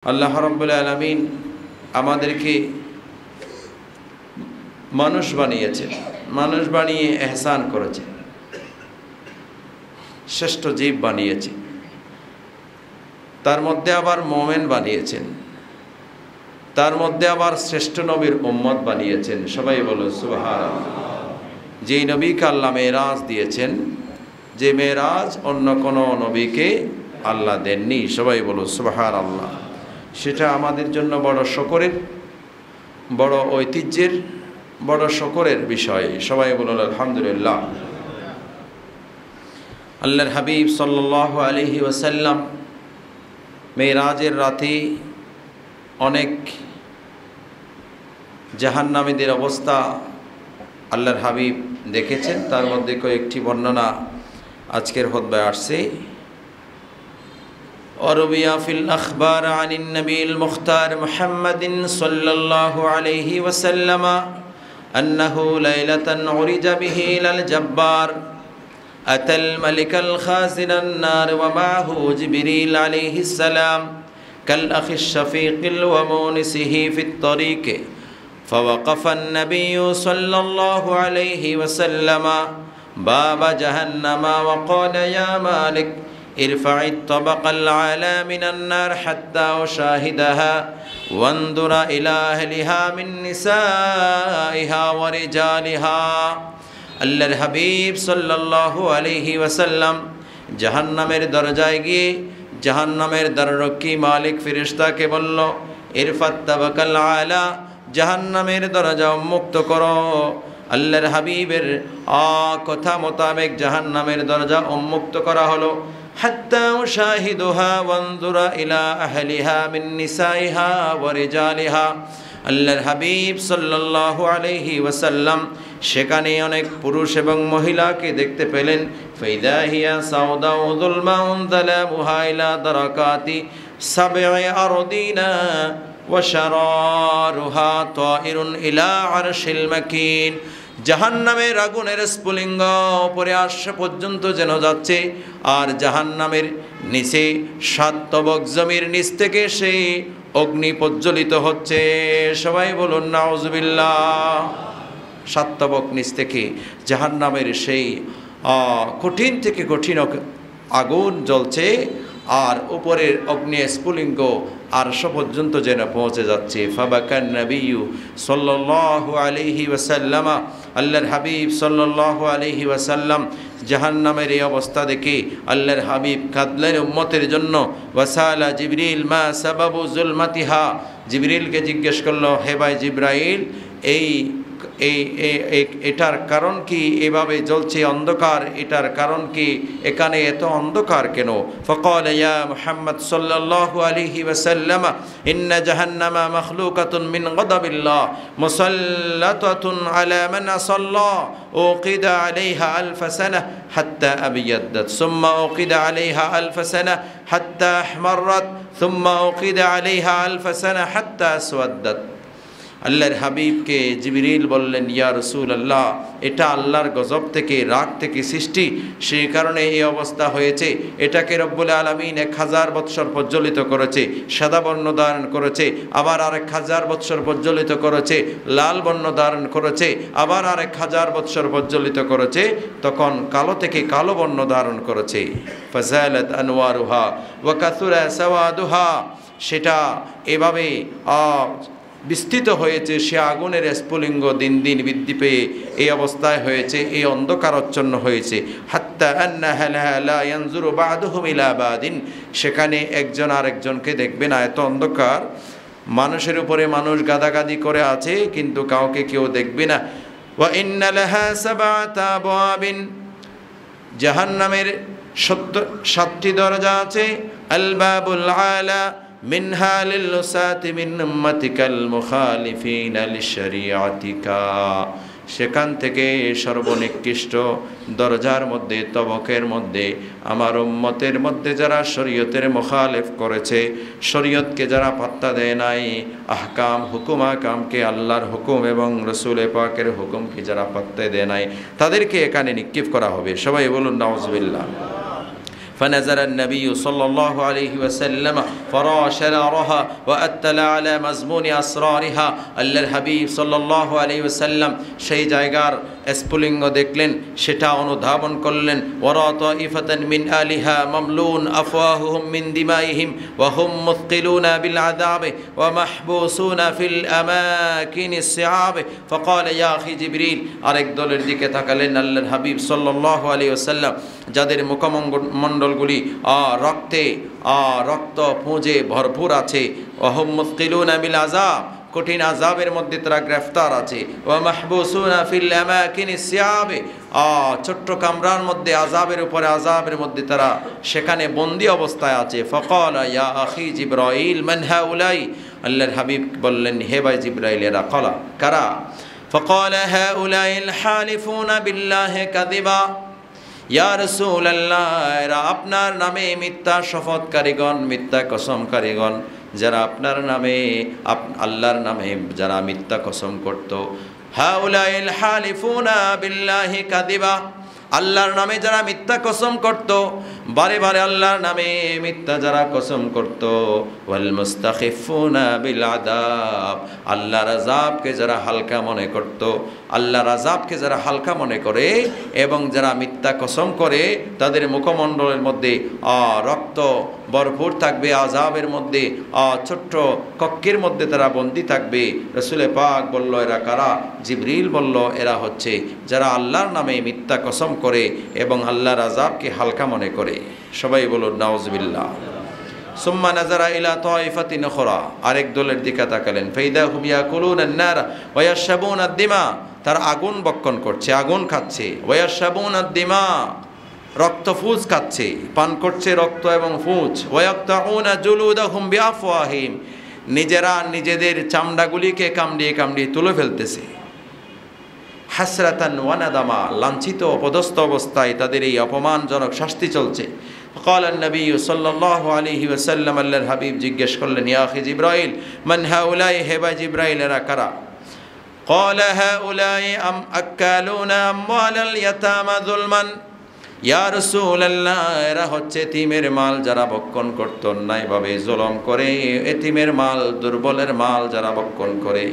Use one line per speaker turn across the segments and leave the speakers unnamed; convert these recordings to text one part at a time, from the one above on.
আল্লাহ রাব্বুল আলামিন আমাদেরকে মানুষ বানিয়েছেন, মানুষ বানিয়ে এহসান করেছেন, শ্রেষ্ঠ জীব বানিয়েছেন, তার মধ্যে আবার মোমেন বানিয়েছেন, তার মধ্যে আবার শ্রেষ্ঠ নবীর উম্মত বানিয়েছেন। সবাই বলো সুবহানাল্লাহ। যেই নবীকে আল্লাহ মেরাজ দিয়েছেন, যে মেরাজ অন্য কোনো নবীকে আল্লাহ দেননি, সবাই বলো সুবহানাল্লাহ। সেটা আমাদের জন্য বড় শকরের, বড় ঐতিহ্যের, বড় শকরের বিষয়। সবাই বলুন আলহামদুলিল্লাহ। আল্লাহর হাবিব সাল্লাল্লাহু আলাইহি ওয়াসাল্লাম মেরাজের রাতে অনেক জাহান্নামীদের অবস্থা আল্লাহর হাবিব দেখেছেন। তার মধ্যে কয়েকটি বর্ণনা আজকের খুতবায় আসছে। وروي في الأخبار عن النبي المختار محمد صلى الله عليه وسلم أنه ليلة عرج به إلى الجبار أتى الملك الخازن النار ومعه جبريل عليه السلام كالأخ الشفيق ومونسه في الطريق فوقف النبي صلى الله عليه وسلم باب جهنم وقال يا مالك ارفع الطبق العالى من النار حتى أشاهدها وانظر إلى أهلها من نسائها ورجالها। আল্লাহর হাবিব সাল্লাল্লাহু আলাইহি ওয়াসাল্লাম জাহান্নামের দরজায় গিয়ে জাহান্নামের দ্বাররক্ষী মালিক ফেরেশতাকে বলল, ইরফাত তাবাকাল আলা, জাহান্নামের দরজা উন্মুক্ত করো। আল্লাহর হাবিবের কথা মোতাবেক জাহান্নামের দরজা উন্মুক্ত করা হলো। হাত্তা উশাহিদুহা ওয়ানজুরা ইলা আহলিহা মিন নিসাইহা ওয়া রিজালিহা। আল্লাহর হাবিব সাল্লাল্লাহু আলাইহি ওয়াসাল্লাম সেখানে অনেক পুরুষ এবং মহিলাকে দেখতে পেলেন। ফাইদা হিয়া সাউদাউ যুলমাউন যালামুহা ইলা দারাকাতি সাবঈ আরদিনা ওয়া শারারুহা তাইরুন ইলা আরশিল মাকিন। জাহান্নামের আগুনের স্ফুলিঙ্গ উপরে আসা পর্যন্ত যেন যাচ্ছে, আর জাহান্নামের নিচে সাত তবক জমির নিচ থেকে সেই অগ্নি প্রজ্বলিত হচ্ছে। সবাই বলুন নাউজুবিল্লাহ। সাত তবক নিচ থেকে জাহান্নামের সেই কঠিন থেকে কঠিন আগুন জ্বলছে, আর উপরের অগ্নি স্ফুলিঙ্গ আরশ পর্যন্ত যেন পৌঁছে যাচ্ছে। ফাবাকান নবিয়্যু সাল্লাল্লাহু আলাইহি ওয়াসাল্লাম, আল্লাহর হাবিব সাল্লাল্লাহু আলাইহি ওয়াসাল্লাম জাহান্নামের এই অবস্থা দেখে আল্লাহর হাবিব কাঁদলেন উম্মতের জন্য। ওয়াসালা জিবরিল মা সাবাবু যুলমাতিহা, জিবরিলকে জিজ্ঞেস করলো, হে ভাই জিবরাইল, এটার কারণ কি? এভাবে জ্বলছে অন্ধকার, এটার কারণ কি? এখানে এত অন্ধকার কেন? ফাকাল ইয়া মুহাম্মদ সাল্লাল্লাহু আলাইহি ওয়াসাল্লাম ইন্না জাহান্নামা মাখলুকাতুন মিন গাদাবিল্লাহ মুসাল্লাতাতুন আলা মান সাল্লা উকিদা আলাইহা আলফ সানাহ হাত্তা আবিয়াদ্দাত সুম্মা উকিদা আলাইহা আলফ সানাহ হাত্তা আহমাররাত সুম্মা উকিদা আলাইহা আলফ সানাহ হাত্তা আসওয়াদ্দাত। আল্লাহর হাবিবকে জিবরিল বললেন, ইয়া রাসূলুল্লাহ, এটা আল্লাহর গজব থেকে, রাগ থেকে সৃষ্টি, সেই কারণে এই অবস্থা হয়েছে। এটাকে রব্বুল আলামিন 1000 বৎসর প্রজ্বলিত করেছে, সাদা বর্ণ ধারণ করেছে, আবার আরেক 1000 বৎসর প্রজ্বলিত করেছে, লাল বর্ণ ধারণ করেছে, আবার আরেক 1000 বৎসর প্রজ্বলিত করেছে, তখন কালো থেকে কালো বর্ণ ধারণ করেছে। ফাজালাত আনওয়ারুহা ওয়া কাসুরা সাওয়াদুহা, সেটা এভাবে বিস্তৃত হয়েছে, সে আগুনের স্ফুলিঙ্গ দিন দিন বৃদ্ধি পেয়ে এই অবস্থায় হয়েছে, এই অন্ধকারাচ্ছন্ন হয়েছে। হাত্তা আন্নাহা লা ইয়ানজুরু বা'দুহুম ইলা বাদিন, সেখানে একজন আরেকজনকে দেখবে না, এত অন্ধকার। মানুষের উপরে মানুষ গাদাগাদি করে আছে, কিন্তু কাউকে কেউ দেখবে না। ওয়া ইন্না লাহা সাবআতা আবওয়াবিন, জাহান্নামের 7টি দরজা আছে। আল বাবুল আলা মিনহা লিল্লুসাতি মিন উম্মাতিকাল মুখালিফিনা লিশরিয়াতিকা, সেখান থেকে সর্বনিকৃষ্ট দরজার মধ্যে, তবকের মধ্যে আমার উম্মতের মধ্যে যারা শরীয়তের মুখালিফ করেছে, শরীয়তকে যারা পাত্তা দেয় নাই, আহকাম হুকুম আহকামকে, আল্লাহর হুকুম এবং রাসূল পাকের হুকুমকে যারা পাত্তা দেয় নাই, তাদেরকে এখানে নিক্ষেপ করা হবে। সবাই বলুন নাউজুবিল্লাহ। فنزل النبي صلى الله عليه وسلم فراش نارها وأتلى على مزمون أسرارها আল্লাহর হাবিব সাল্লাল্লাহু আলাইহি ওয়াসাল্লাম সেই জায়গার স্ফুলিঙ্গ দেখলেন, সেটা অনুধাবন করলেন। ওয়ারা তাইফাতান মিন আলিহা মামলুন আফওয়াহুহুম মিন দিমাইহিম ওয়া হুম মুথকিলুনা বিল আযাব ওয়া মাহবুসুনা ফিল আমাকিনিস সিআব ফাকাল ইয়া আখি জিবরিল। আরেক দলের দিকে তাকালেন আল্লাহর হাবিব সাল্লাল্লাহু আলাইহি ওয়াসাল্লাম, যাদের মুখমণ্ডলগুলি রক্ত পুঁজে ভরপুর আছে। ওয়া হুম মুথকিলুনা বিল আযাব, কঠিন আযাবের মধ্যে তারা গ্রেফতার আছে। ওয়া মাহবুসুনা ফিল আমাকিনিস সিআব, ছোট্ট কামরার মধ্যে আযাবের উপরে আযাবের মধ্যে তারা সেখানে বন্দী অবস্থায় আছে। ফাকাল ইয়া আখি জিবরাইল মান হাউলাই, আল্লাহর হাবিব বললেন, হে ভাই জিবরাইল, এরা কারা? ফাকাল হাউলাইল হালিফুনা বিল্লাহি কাযিবা, ইয়া রাসূলুল্লাহ, এরা আপনার নামে মিথ্যা শপথকারীগণ, মিথ্যা কসমকারীগণ, যারা আপনার নামে আল্লাহর নামে যারা মিথ্যা কসম করত। হাউলাইল হালিফুনা বিল্লাহি কাযিবা, আল্লাহর নামে যারা মিথ্যা কসম করত, বারে বারে আল্লাহর নামে মিথ্যা যারা কসম করত। ওয়াল মুস্তাখিফুনা বিল আযাব, আল্লাহর আযাবকে যারা হালকা মনে করত, আল্লাহর আযাবকে যারা হালকা মনে করে এবং যারা মিথ্যা কসম করে, তাদের মুখমণ্ডলের মধ্যে রক্ত ভরপুর থাকবে, আযাবের মধ্যে ছোট্ট কক্ষের মধ্যে তারা বন্দী থাকবে। রাসূল পাক বলল, এরা কারা? জিবরিল বলল, এরা হচ্ছে যারা আল্লাহর নামে মিথ্যা কসম করে এবং আল্লাহর আযাবকে হালকা মনে করে। সবাই বলুন নাউযুবিল্লাহ। সুম্মা নাযারা ইলা তাইফাতিন উখরা, আরেক দলের দিকে তাকালেন। ফাইদা হুম ইয়াকুলুনান নার ওয়া ইয়াশরাবুনাদ দিমা, তারা আগুন বক্ষণ করছে, আগুন খাচ্ছে। ওয়া ইয়াশরাবুনাদ দিমা, রক্ত ফুজ খাচ্ছে, পান করছে রক্ত এবং ফুজ। ওয়া ইয়াকতাউনা জুলুদাহুম বিআফওয়াহিম, নিজেরা নিজেদের চামড়াগুলিকে কামড়িয়ে কামড়িয়ে তুলে ফেলতেছে। হাসরাতান ওয়া নাদামা, লাঞ্ছিত অপদস্থ অবস্থায় তাদের এই অপমানজনক শাস্তি চলছে। قال النبي صلى الله عليه وسلم, আল্লাহর হাবিব জিজ্ঞেস করলেন, ইয়া আখি জিবরাইল মান হাউলাই, হে ভাই জিবরাইল, এরা কারা? قال هؤلاء أكالون أموال اليتامى ظلما, ইয়া রাসূলুল্লাহ, এরা হচ্ছে এতিমের মাল যারা ভক্ষণ করত অন্যায়ভাবে, জুলুম করে। এতিমের মাল, দুর্বলের মাল যারা ভক্ষণ করে,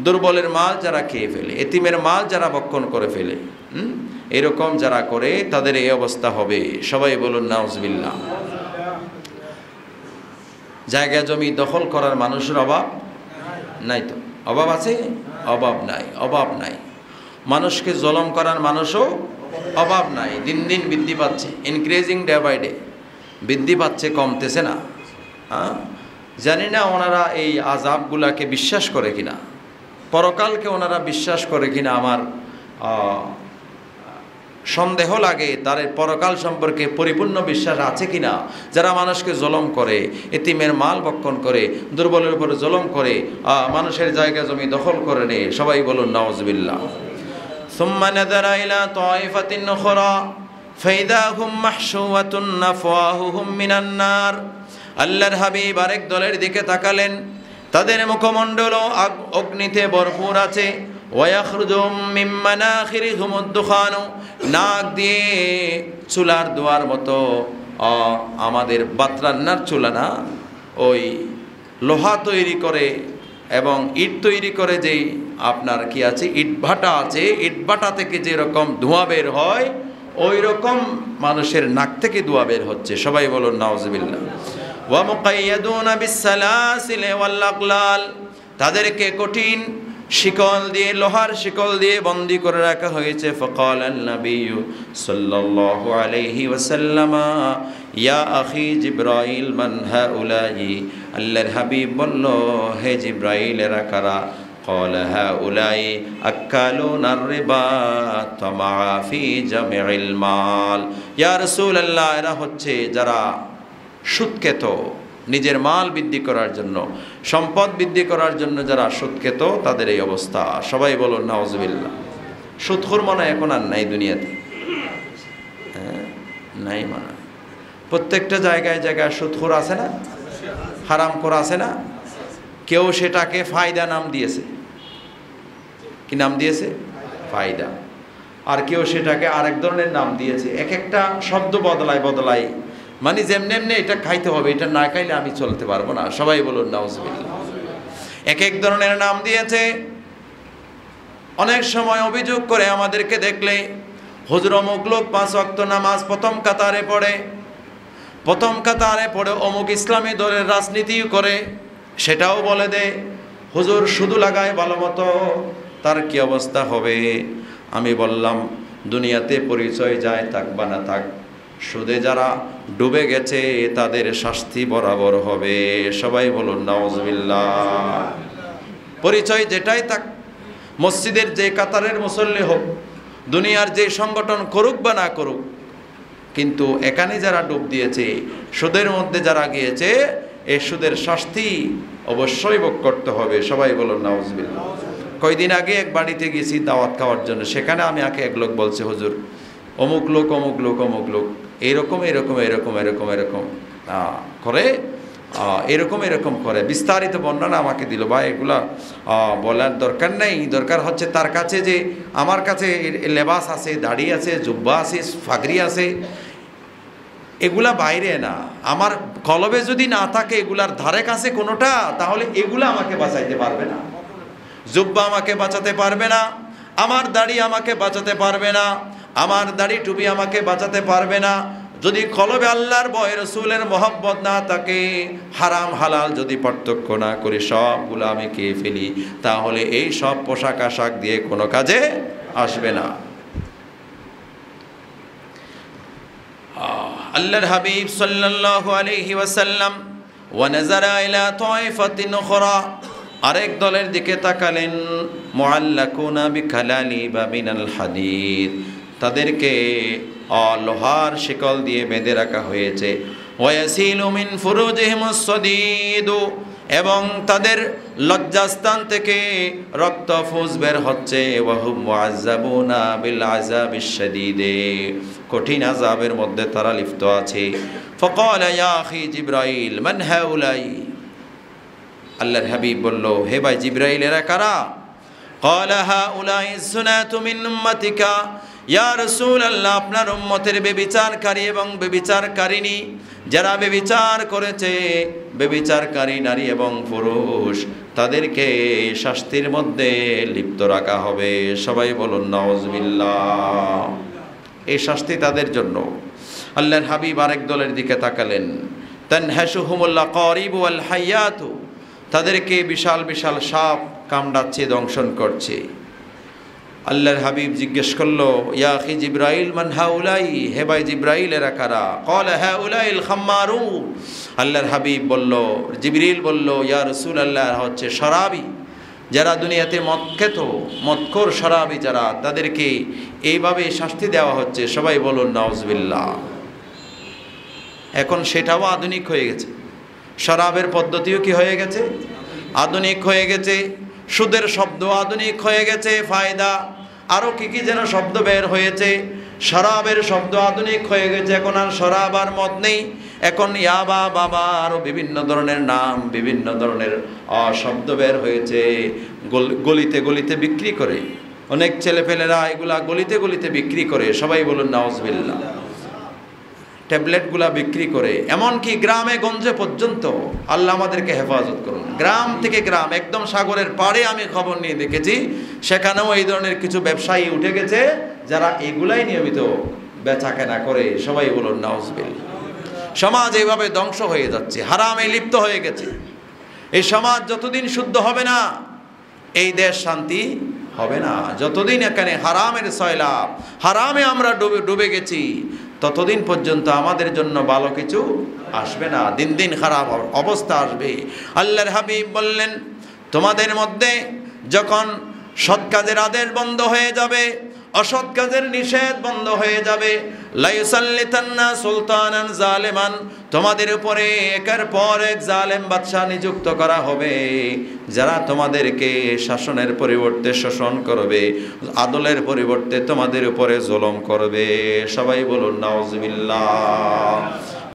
দুর্বলের মাল যারা খেয়ে ফেলে, এতিমের মাল যারা ভক্ষণ করে ফেলে, এরকম যারা করে তাদের এই অবস্থা হবে। সবাই বলুন নাউযুবিল্লাহ। জায়গা জমি দখল করার মানুষের অভাব নাই তো? অভাব আছে? অভাব নাই, অভাব নাই। মানুষকে জুলুম করার মানুষও অভাব নাই। দিন দিন বৃদ্ধি পাচ্ছে, ইনক্রিজিং ডে বাই ডে, বৃদ্ধি পাচ্ছে, কমতেছে না। জানি না ওনারা এই আযাবগুলাকে বিশ্বাস করে কিনা, পরকালকে ওনারা বিশ্বাস করে কিনা। আমার সন্দেহ লাগে তাদের পরকাল সম্পর্কে পরিপূর্ণ বিশ্বাস আছে কিনা। যারা মানুষকে জুলুম করে, এতিমের মাল ভক্ষণ করে, দুর্বলের উপরে জুলুম করে, মানুষের জায়গা জমি দখল করে নেয়। সবাই বলুন নাউযুবিল্লাহ। সুম্মা নাযারা ইলা তাইফাতিন উখরা ফাইদা হুম মাহশুওয়াতুন আফওয়াহুহুম মিনান নার, আল্লাহর হাবিব আরেক দলের দিকে তাকালেন, তাদের মুখমণ্ডল অগ্নিতে ভরপুর আছে। ওয়াখরুজুম মিন মানাখিরিহিমুদ দুখানু, নাক দিয়ে চুলার দোয়ার মতো, আমাদের বাতরান্নার চুলা না, ওই লোহা তৈরি করে এবং ইট তৈরি করে, যে আপনার কি আছে, ইট ভাটা আছে, ইট ভাটা থেকে যেরকম ধোঁয়া বের হয়, ওই রকম মানুষের নাক থেকে ধোঁয়া বের হচ্ছে। সবাই বলুন নাউযুবিল্লাহ। ওয়া মুকাইয়াদুনা বিসসালাসিল ওয়াল আগলাল, তাদেরকে কঠিন শিকল দিয়ে, লোহার শিকল দিয়ে বন্দী করে রাখা হয়েছে। ফাকালান নাবিয়্যু সাল্লাল্লাহু আলাইহি ওয়াসাল্লাম, ইয়া আখি জিবরাইল মান হাউলাই, আল্লাহর হাবিব বলল, হে জিবরাইল, এরা কারা? قال هؤلاء أكالون الربا طمعا في جميع المال, ইয়া রাসূলুল্লাহ, এরা হচ্ছে যারা সুদ খেত, নিজের মাল বৃদ্ধি করার জন্য, সম্পদ বৃদ্ধি করার জন্য যারা সুদ খেত, তাদের এই অবস্থা। সবাই বলুন নাউযুবিল্লাহ। সুদখোর মনে এখন আর নাই দুনিয়াতে, নাই মনে। প্রত্যেকটা জায়গায় জায়গায় সুদখোর আছে না, হারামখোর আছে না। কেউ সেটাকে ফায়দা নাম দিয়েছে। কি নাম দিয়েছে? ফায়দা। আর কেউ সেটাকে আরেক ধরনের নাম দিয়েছে। এক একটা শব্দ বদলায় বদলায় মানে যেমনি এমনি এটা খাইতে হবে, এটা না খাইলে আমি চলতে পারবো না। সবাই বলুন নাউজুবিল্লাহ। এক এক ধরনের নাম দিয়েছে। অনেক সময় অভিযোগ করে আমাদেরকে দেখলে, হুজুর অমুক লোক 5 ওয়াক্ত নামাজ প্রথম কাতারে পড়ে অমুক ইসলামী দলের রাজনীতিও করে, সেটাও বলে দেয়। হুজুর সুদ লাগায় ভালো মতো, তার কি অবস্থা হবে? আমি বললাম, দুনিয়াতে পরিচয় যায় থাক বা না থাক, সুদে যারা ডুবে গেছে তাদের শাস্তি বরাবর হবে। সবাই বলুন নাউজুবিল্লাহ। পরিচয় যেটাই থাক, মসজিদের যে কাতারের মুসল্লি হোক, দুনিয়ার যে সংগঠন করুক বা না করুক, কিন্তু এখানে যারা ডুব দিয়েছে, সুদের মধ্যে যারা গিয়েছে, এই সুদের শাস্তি অবশ্যই ভোগ করতে হবে। সবাই বলুন নাউজুবিল্লাহ। কয়দিন আগে এক বাড়িতে গেছি দাওয়াত খাওয়ার জন্য। সেখানে আমি এক লোক বলছে, হুজুর অমুক লোক এরকম করে, এরকম করে বিস্তারিত বর্ণনা আমাকে দিল। ভাই এগুলা বলার দরকার নেই, দরকার হচ্ছে তার কাছে যে আমার কাছে লেবাস আছে, দাড়ি আছে, জুব্বা আছে, ফাগরি আছে, এগুলা বাইরে না। আমার কলবে যদি না থাকে এগুলার ধারে কাছে কোনোটা, তাহলে এগুলা আমাকে বাঁচাইতে পারবে না। জুব্বা আমাকে বাঁচাতে পারবে না, আমার দাড়ি আমাকে বাঁচাতে পারবে না, আমার দাড়ি টুপি আমাকে বাঁচাতে পারবে না। যদি কলবে আল্লাহর ভয়, রাসূলের মহব্বত না থাকে, হারাম হালাল যদি পার্থক্য না করি সবগুলো আমি খেয়ে ফেলি, তাহলে এই সব পোশাক আশাক দিয়ে কোনো কাজে আসবে না। আল্লাহর হাবিব সাল্লাল্লাহু আলাইহি ওয়াসাল্লাম ওয়া নাযারা ইলা তায়ফাতিন উখরা, আরেক দলের দিকে তাকালেন। মুআল্লাকুনা বিখালালি বা মিনাল হাদিদ, তাদেরকে লোহার শিকল দিয়ে বেঁধে রাখা হয়েছে। ওয়াসিলু মিন ফুরুজিহিমুস সাদীদু, এবং তাদের লজ্জাস্থান থেকে রক্তফুস বের হচ্ছে। ওয়াহুম মুআজ্জাবুনা বিল আযাবিশ শাদীদে, কঠিন আযাবের মধ্যে তারা লিপ্ত আছে। ফাকালা ইয়া আখি জিবরাইল মান হাউলাই, আল্লাহর হাবিব বলল, হে ভাই জিবরাইল এরা কারা? ক্বালা হাউলাই সুনাতু মিন উম্মাতিকা, ইয়া রাসূলুল্লাহ আপনার উম্মতের ব্যভিচারকারী এবং ব্যভিচারকারিণী, যারা ব্যভিচার করেছে, ব্যভিচারকারী নারী এবং পুরুষ, তাদেরকে শাস্তির মধ্যে লিপ্ত রাখা হবে। সবাই বলুন নাউজুবিল্লাহ। এই শাস্তি তাদের জন্য। আল্লাহর হাবিব আরেক দলের দিকে তাকালেন। তানহাসুহুমুল আকারিব ওয়াল হায়াতু, তাদেরকে বিশাল বিশাল সাপ কামড়াচ্ছে, দংশন করছে। আল্লাহর হাবিব জিজ্ঞেস করলো, ইয়া আখি জিবরাইল মান হাউলাই, হে ভাই জিবরাইল এরা কারা? ক্বালা হাউলাইল খাম্মারুন, আল্লাহর হাবিব বলল, জিবরিল বলল, ইয়া রাসূলুল্লাহ হচ্ছে শরাবী, যারা দুনিয়াতে মদ খেত, মদখোর শরাবী যারা, তাদেরকে এইভাবে শাস্তি দেওয়া হচ্ছে। সবাই বলুন নাউজুবিল্লাহ। এখন সেটাও আধুনিক হয়ে গেছে, শরাবের পদ্ধতিও কি হয়ে গেছে? আধুনিক হয়ে গেছে। সুদের শব্দ আধুনিক হয়ে গেছে, ফায়দা আরও কি যেন শব্দ বের হয়েছে। শরাবের শব্দ আধুনিক হয়ে গেছে, এখন আর শরাব আর মদ নেই, এখন ইয়াবা, বাবা, আরও বিভিন্ন ধরনের নাম, বিভিন্ন ধরনের শব্দ বের হয়েছে। গলিতে গলিতে বিক্রি করে, অনেক ছেলেপেলেরা এগুলা গলিতে গলিতে বিক্রি করে। সবাই বলুন নাউজুবিল্লাহ। ট্যাবলেটগুলা বিক্রি করে, এমনকি গ্রামে গঞ্জে পর্যন্ত। আল্লাহ আমাদেরকে হেফাজত করুন। গ্রাম থেকে গ্রাম, একদম সাগরের পাড়ে আমি খবর নিয়ে দেখেছি, সেখানেও এই ধরনের কিছু ব্যবসায়ী উঠে গেছে যারা এগুলাই নিয়মিত বেচা কেনা করে। সবাই বলুন নাউজুবিল্লাহ। সমাজ এইভাবে ধ্বংস হয়ে যাচ্ছে, হারামে লিপ্ত হয়ে গেছে। এই সমাজ যতদিন শুদ্ধ হবে না, এই দেশ শান্তি হবে না। যতদিন এখানে হারামের সয়লাব, হারামে আমরা ডুবে গেছি, ততদিন পর্যন্ত আমাদের জন্য ভালো কিছু আসবে না। দিন দিন খারাপ অবস্থা আসবে। আল্লাহর হাবিব বললেন, তোমাদের মধ্যে যখন সৎ কাজের আদেশ বন্ধ হয়ে যাবে, অসৎ কাজের নিষেধ বন্ধ হয়ে যাবে, লা ইউসাল্লিতান্না সুলতানান জালিমান, তোমাদের উপরে একের পর এক জালেম বাদশা নিযুক্ত করা হবে, যারা তোমাদেরকে শাসনের পরিবর্তে শোষণ করবে, আদলের পরিবর্তে তোমাদের উপরে জুলুম করবে। সবাই বলুন নাউজুবিল্লাহ।